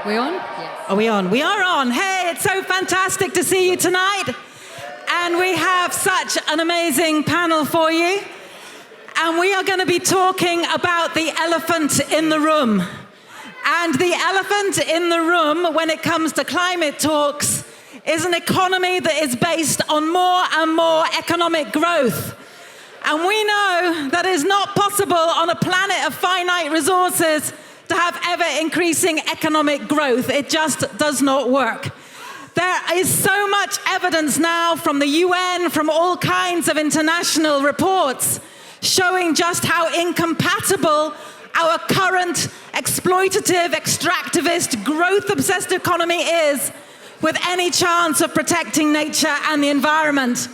We on? Yes. Are we on? We are on. Hey, it's so fantastic to see you tonight. And we have such an amazing panel for you. And we are going to be talking about the elephant in the room. And the elephant in the room when it comes to climate talks is an economy that is based on more and more economic growth. And we know that it's not possible on a planet of finite resources to have ever-increasing economic growth. It just does not work. There is so much evidence now from the UN, from all kinds of international reports, showing just how incompatible our current exploitative, extractivist, growth-obsessed economy is with any chance of protecting nature and the environment.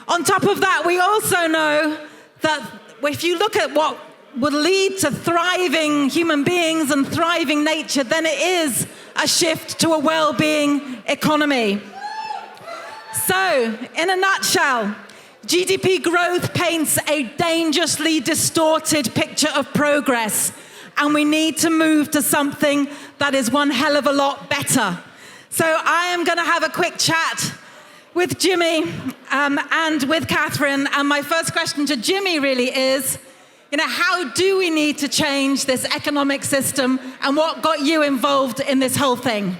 On top of that, we also know that if you look at what would lead to thriving human beings and thriving nature, then it is a shift to a well-being economy. So, in a nutshell, GDP growth paints a dangerously distorted picture of progress, and we need to move to something that is one hell of a lot better. So I am going to have a quick chat with Jimmy and with Catherine, and my first question to Jimmy really is, how do we need to change this economic system, and what got you involved in this whole thing?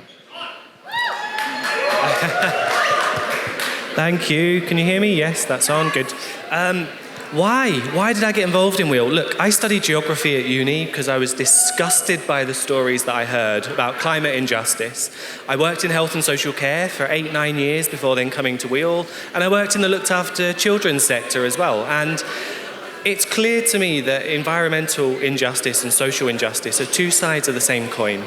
Thank you. Can you hear me? Yes, that's on. Good. Why did I get involved in WEAll? Look, I studied geography at uni because I was disgusted by the stories that I heard about climate injustice. I worked in health and social care for 8-9 years before then coming to WEAll, and I worked in the looked after children's sector as well. And it's clear to me that environmental injustice and social injustice are two sides of the same coin.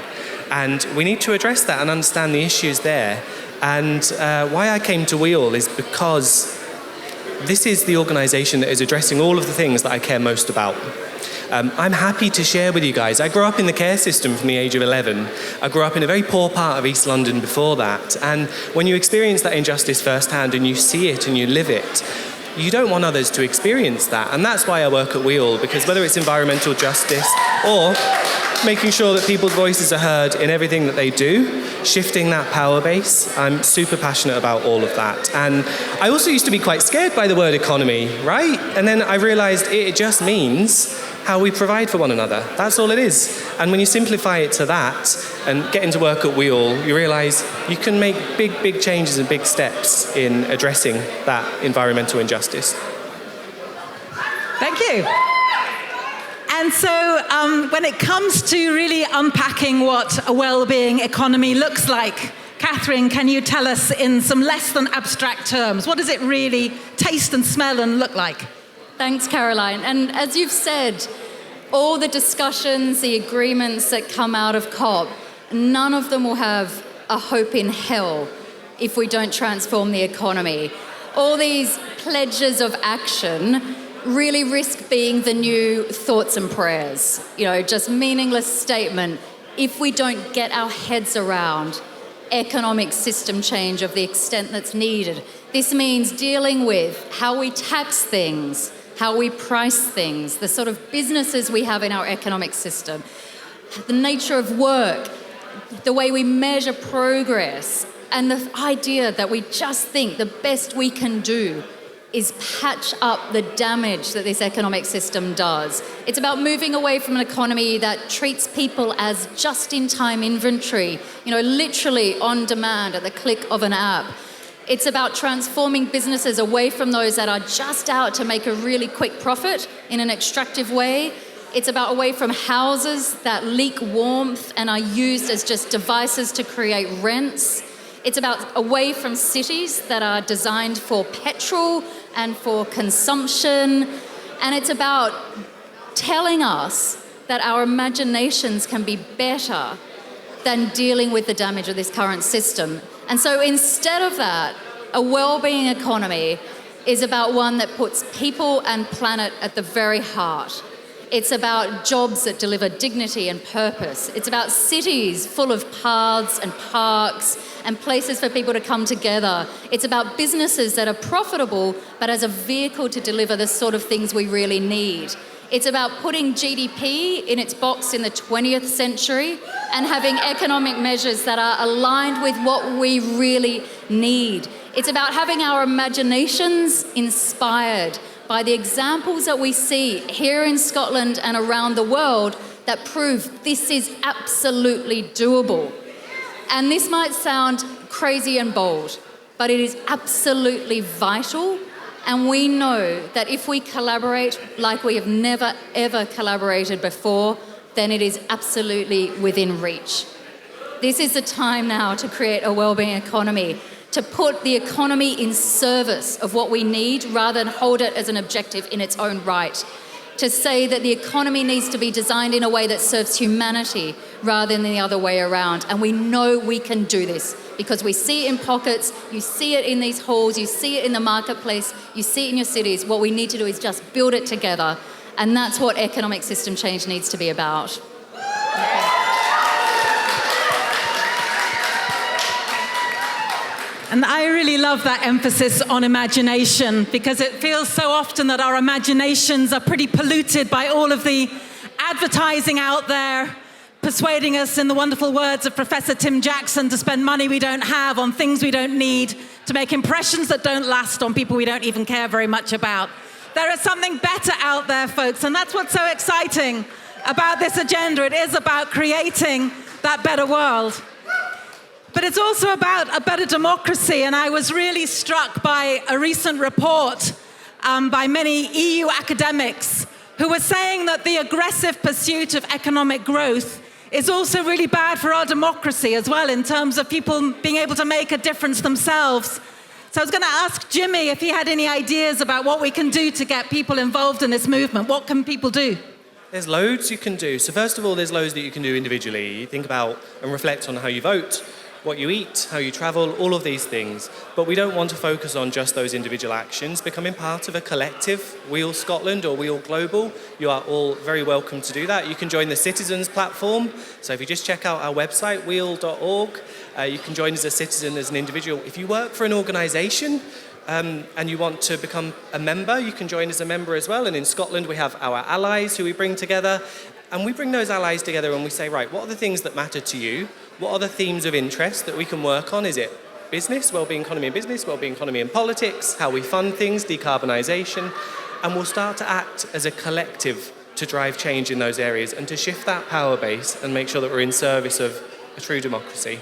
And we need to address that and understand the issues there. And why I came to WEAll is because this is the organisation that is addressing all of the things that I care most about. I'm happy to share with you guys. I grew up in the care system from the age of 11. I grew up in a very poor part of East London before that. And when you experience that injustice firsthand and you see it and you live it, you don't want others to experience that. And that's why I work at WEAll, because whether it's environmental justice or making sure that people's voices are heard in everything that they do, shifting that power base, I'm super passionate about all of that. And I also used to be quite scared by the word economy, right? And then I realised it just means how we provide for one another. That's all it is. And when you simplify it to that and get into work at WEAll, you realise you can make big changes and big steps in addressing that environmental injustice. Thank you. And so when it comes to really unpacking what a well-being economy looks like, Catherine, can you tell us in some less than abstract terms, what does it really taste and smell and look like? Thanks, Caroline. And as you've said, all the discussions, the agreements that come out of COP, none of them will have a hope in hell if we don't transform the economy. All these pledges of action really risk being the new thoughts and prayers, just meaningless statement if we don't get our heads around economic system change of the extent that's needed. This means dealing with how we tax things, how we price things, the sort of businesses we have in our economic system, the nature of work, the way we measure progress, and the idea that we just think the best we can do is patch up the damage that this economic system does. It's about moving away from an economy that treats people as just-in-time inventory, literally on demand at the click of an app. It's about transforming businesses away from those that are just out to make a really quick profit in an extractive way. It's about away from houses that leak warmth and are used as just devices to create rents. It's about away from cities that are designed for petrol and for consumption. And it's about telling us that our imaginations can be better than dealing with the damage of this current system. And so instead of that, a well-being economy is about one that puts people and planet at the very heart. It's about jobs that deliver dignity and purpose. It's about cities full of paths and parks and places for people to come together. It's about businesses that are profitable, but as a vehicle to deliver the sort of things we really need. It's about putting GDP in its box in the 20th century and having economic measures that are aligned with what we really need. It's about having our imaginations inspired by the examples that we see here in Scotland and around the world that prove this is absolutely doable. And this might sound crazy and bold, but it is absolutely vital. And we know that if we collaborate like we have never, ever collaborated before, then it is absolutely within reach. This is the time now to create a wellbeing economy, to put the economy in service of what we need rather than hold it as an objective in its own right. To say that the economy needs to be designed in a way that serves humanity rather than the other way around. And we know we can do this because we see it in pockets, you see it in these halls, you see it in the marketplace, you see it in your cities. What we need to do is just build it together. And that's what economic system change needs to be about. And I really love that emphasis on imagination, because it feels so often that our imaginations are pretty polluted by all of the advertising out there, persuading us, in the wonderful words of Professor Tim Jackson, to spend money we don't have on things we don't need, to make impressions that don't last on people we don't even care very much about. There is something better out there, folks, and that's what's so exciting about this agenda. It is about creating that better world. But it's also about a better democracy, and I was really struck by a recent report by many EU academics who were saying that the aggressive pursuit of economic growth is also really bad for our democracy as well, in terms of people being able to make a difference themselves. So I was going to ask Jimmy if he had any ideas about what we can do to get people involved in this movement. What can people do? There's loads you can do. So first of all, there's loads that you can do individually. You think about and reflect on how you vote, what you eat, how you travel, all of these things. But we don't want to focus on just those individual actions. Becoming part of a collective, WEAll Scotland or WEAll Global, you are all very welcome to do that. You can join the Citizens platform. So if you just check out our website, weall.org, you can join as a citizen, as an individual. If you work for an organisation and you want to become a member, you can join as a member as well. And in Scotland, we have our allies who we bring together. And we bring those allies together and we say, right, what are the things that matter to you? What are the themes of interest that we can work on? Is it business, wellbeing economy in business, wellbeing economy in politics, how we fund things, decarbonisation? And we'll start to act as a collective to drive change in those areas and to shift that power base and make sure that we're in service of a true democracy.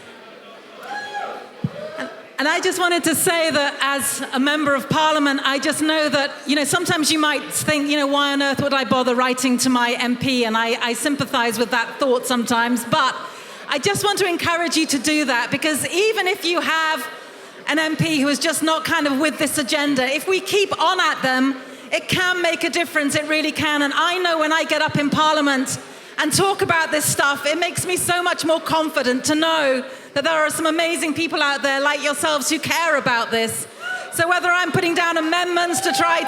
And I just wanted to say that as a member of Parliament, I just know that, sometimes you might think, why on earth would I bother writing to my MP? And I sympathise with that thought sometimes. But I just want to encourage you to do that, because even if you have an MP who is just not kind of with this agenda, if we keep on at them, it can make a difference. It really can. And I know when I get up in Parliament and talk about this stuff, it makes me so much more confident to know that there are some amazing people out there like yourselves who care about this. So whether I'm putting down amendments to try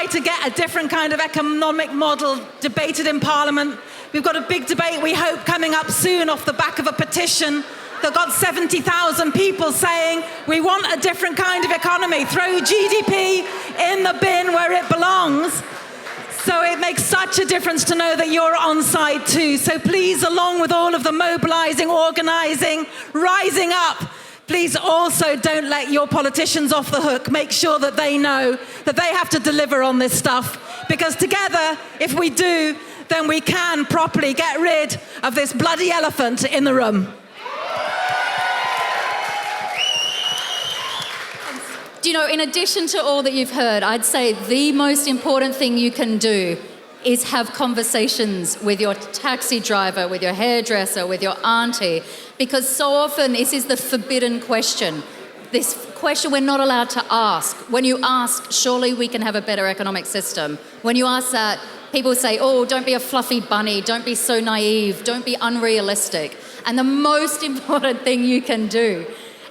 to get a different kind of economic model debated in Parliament, we've got a big debate, we hope, coming up soon off the back of a petition that got 70,000 people saying we want a different kind of economy. Throw GDP in the bin where it belongs. So it makes such a difference to know that you're on side too. So please, along with all of the mobilising, organising, rising up, please also don't let your politicians off the hook. Make sure that they know that they have to deliver on this stuff. Because together, if we do, then we can properly get rid of this bloody elephant in the room. In addition to all that you've heard, I'd say the most important thing you can do is have conversations with your taxi driver, with your hairdresser, with your auntie, because so often this is the forbidden question. This question we're not allowed to ask. When you ask, surely we can have a better economic system. When you ask that, people say, oh, don't be a fluffy bunny, don't be so naive, don't be unrealistic. And the most important thing you can do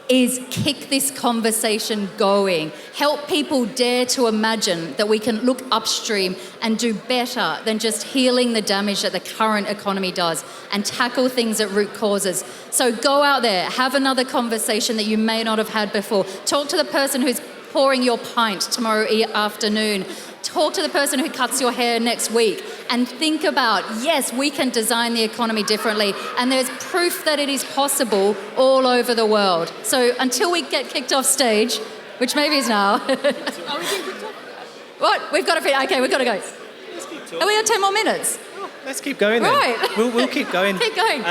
is kick this conversation going. Help people dare to imagine that we can look upstream and do better than just healing the damage that the current economy does and tackle things at root causes. So go out there, have another conversation that you may not have had before. Talk to the person who's pouring your pint tomorrow afternoon. Talk to the person who cuts your hair next week and think about, yes, we can design the economy differently. And there's proof that it is possible all over the world. So until we get kicked off stage, which maybe is now. Are we being kicked off? What? We've got to finish. Okay, we've got to go. Let's keep talking. Are we got 10 more minutes? Let's keep going then. Right. We'll keep going. Keep going.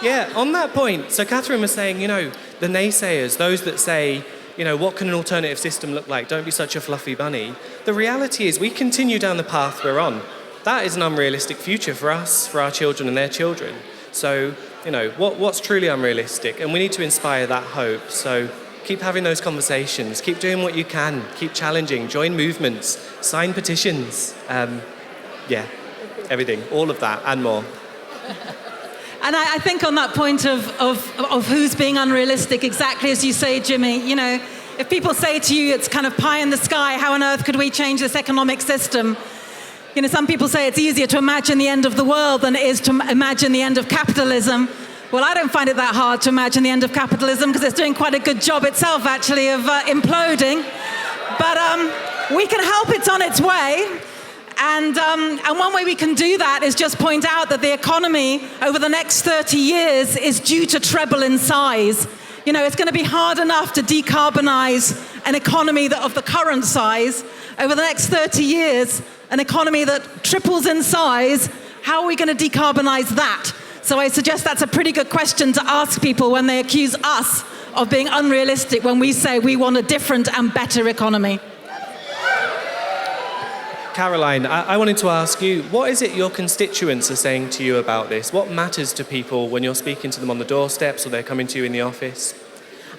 Yeah, on that point, so Catherine was saying, the naysayers, those that say, what can an alternative system look like? Don't be such a fluffy bunny. The reality is we continue down the path we're on. That is an unrealistic future for us, for our children and their children. So, what's truly unrealistic? And we need to inspire that hope. So keep having those conversations. Keep doing what you can. Keep challenging. Join movements. Sign petitions. Everything. All of that and more. And I think on that point of who's being unrealistic, exactly as you say, Jimmy, if people say to you it's kind of pie in the sky, how on earth could we change this economic system? Some people say it's easier to imagine the end of the world than it is to imagine the end of capitalism. Well, I don't find it that hard to imagine the end of capitalism because it's doing quite a good job itself, actually, of imploding. But we can help it's on its way. And one way we can do that is just point out that the economy over the next 30 years is due to treble in size. It's going to be hard enough to decarbonize an economy of the current size. Over the next 30 years, an economy that triples in size, how are we going to decarbonize that? So I suggest that's a pretty good question to ask people when they accuse us of being unrealistic when we say we want a different and better economy. Caroline, I wanted to ask you, what is it your constituents are saying to you about this? What matters to people when you're speaking to them on the doorsteps or they're coming to you in the office?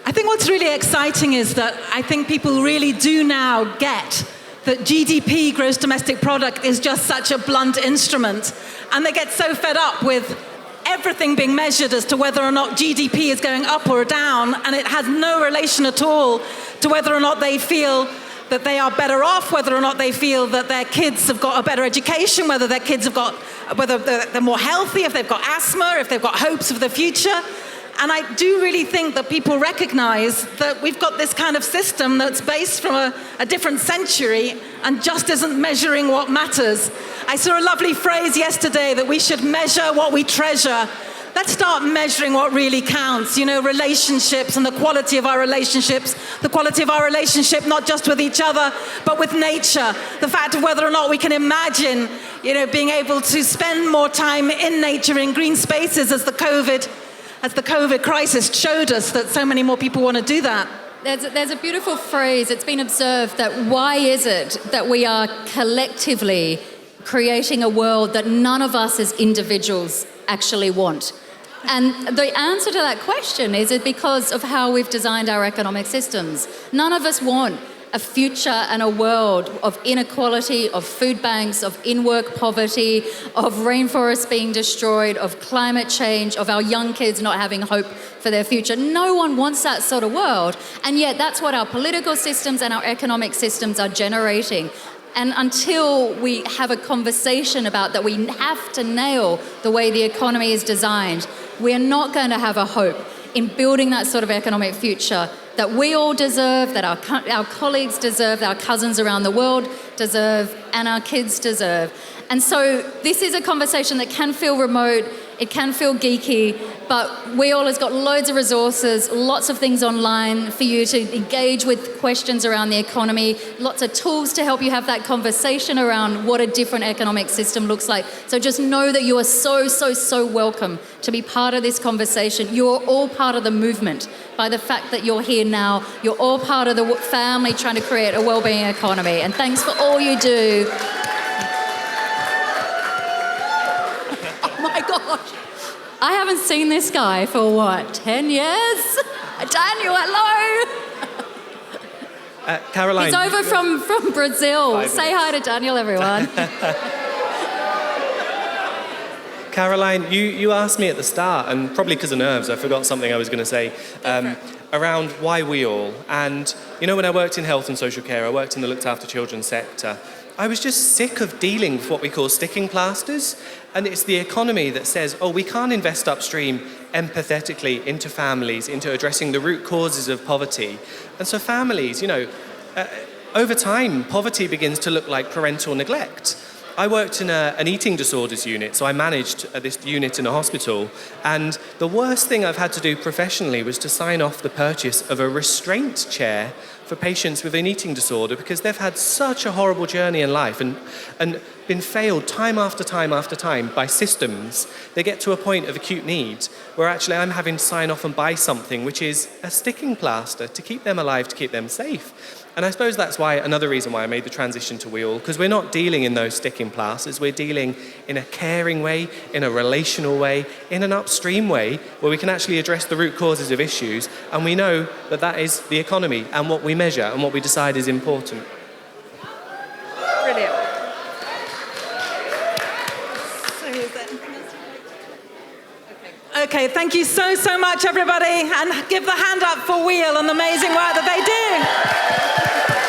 I think what's really exciting is that I think people really do now get that GDP, gross domestic product, is just such a blunt instrument. And they get so fed up with everything being measured as to whether or not GDP is going up or down, and it has no relation at all to whether or not they feel that they are better off, whether or not they feel that their kids have got a better education, whether they're more healthy, if they've got asthma, if they've got hopes of the future. And I do really think that people recognize that we've got this kind of system that's based from a different century and just isn't measuring what matters. I saw a lovely phrase yesterday that we should measure what we treasure. Let's start measuring what really counts, relationships and the quality of our relationships, the quality of our relationship not just with each other, but with nature, the fact of whether or not we can imagine, being able to spend more time in nature, in green spaces as the COVID crisis showed us that so many more people want to do that. There's a beautiful phrase. It's been observed that why is it that we are collectively creating a world that none of us as individuals actually want? And the answer to that question is it because of how we've designed our economic systems. None of us want a future and a world of inequality, of food banks, of in-work poverty, of rainforests being destroyed, of climate change, of our young kids not having hope for their future. No one wants that sort of world. And yet that's what our political systems and our economic systems are generating. And until we have a conversation about that we have to nail the way the economy is designed, we're not going to have a hope in building that sort of economic future that we all deserve, that our colleagues deserve, that our cousins around the world deserve, and our kids deserve. And so this is a conversation that can feel remote, it can feel geeky, but WEAll has got loads of resources, lots of things online for you to engage with questions around the economy, lots of tools to help you have that conversation around what a different economic system looks like. So just know that you are so welcome to be part of this conversation. You are all part of the movement by the fact that you're here now. You're all part of the family trying to create a wellbeing economy. And thanks for all you do. My gosh, I haven't seen this guy for 10 years? Daniel, hello. Caroline. He's over from Brazil. Say hi to Daniel, everyone. Caroline, you asked me at the start, and probably because of nerves, I forgot something I was going to say, around why WEAll. And, when I worked in health and social care, I worked in the looked after children sector, I was just sick of dealing with what we call sticking plasters. And it's the economy that says, we can't invest upstream empathetically into families, into addressing the root causes of poverty. And so families, over time, poverty begins to look like parental neglect. I worked in an eating disorders unit, so I managed this unit in a hospital, and the worst thing I've had to do professionally was to sign off the purchase of a restraint chair for patients with an eating disorder, because they've had such a horrible journey in life and been failed time after time after time by systems. They get to a point of acute need where actually I'm having to sign off and buy something which is a sticking plaster to keep them alive, to keep them safe. And I suppose that's why, another reason why I made the transition to WEAll, because we're not dealing in those sticking plasters, we're dealing in a caring way, in a relational way, in an upstream way, where we can actually address the root causes of issues, and we know that that is the economy and what we measure and what we decide is important. Brilliant. Okay, thank you so much, everybody, and give the hand up for WEAll and the amazing work that they do.